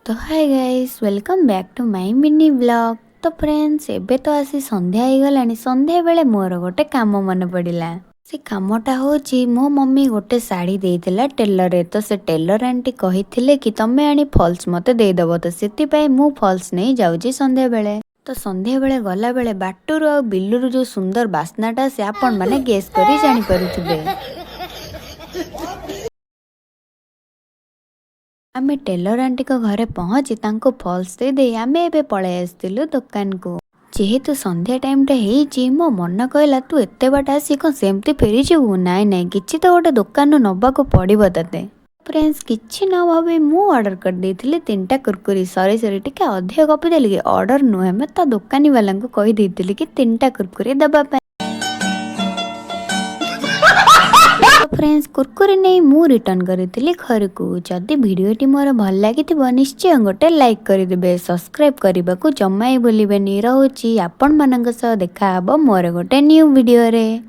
तो hi guys welcome back to my mini blog. तो friends एबे तो आसी संध्या हो गलानी। संध्या बेले मोर गोटे काम मन पड़िला। से कामटा होची मो मम्मी गोटे साड़ी देइतिला टेलर रे। तो से टेलर आंटी कहिथिले कि तमे आनी फॉल्स मते दे दबो। तो सेति पय मु फॉल्स नै जाउची संध्या बेले। तो संध्या बेले गला बेले बाटुरु आ बिल्लुरु जो सुंदर बास्नाटा से आपण माने गेस करी जानि पारुथिबे। आमे टेलर आंटी को घरे पहुंची तांको फॉल्स दे आमे एबे पळे आस्तिलु दुकान को। जेहेतु संध्या टाइम टा हेची मो मन कहला तू एते बाट आसी को सेमती फेरी जीवु। नाइ नाइ किछि तो गोटे दुकान नबा को पड़िबो तते। फ्रेंड्स किछि न भाबे मु ऑर्डर कर देथिले तीनटा कुरकुरी। सॉरी सॉरी टिके अधिक गपी देली कि ऑर्डर नुहे मैं ता दुकानी वाला को कहि देथिले कि तीनटा कुरकुरी दबा पे। तो फ्रेंड्स कुरकुरी नहीं मु रिटर्न करी घर को। जदि भिडियोटी मोर भल लगी निश्चय गोटे लाइक करदे। सब्सक्राइब करने को जमा ही भूलिबेनी। रहूची आपण मानक सह देखा हबो मोर गोटे न्यू वीडियो रे।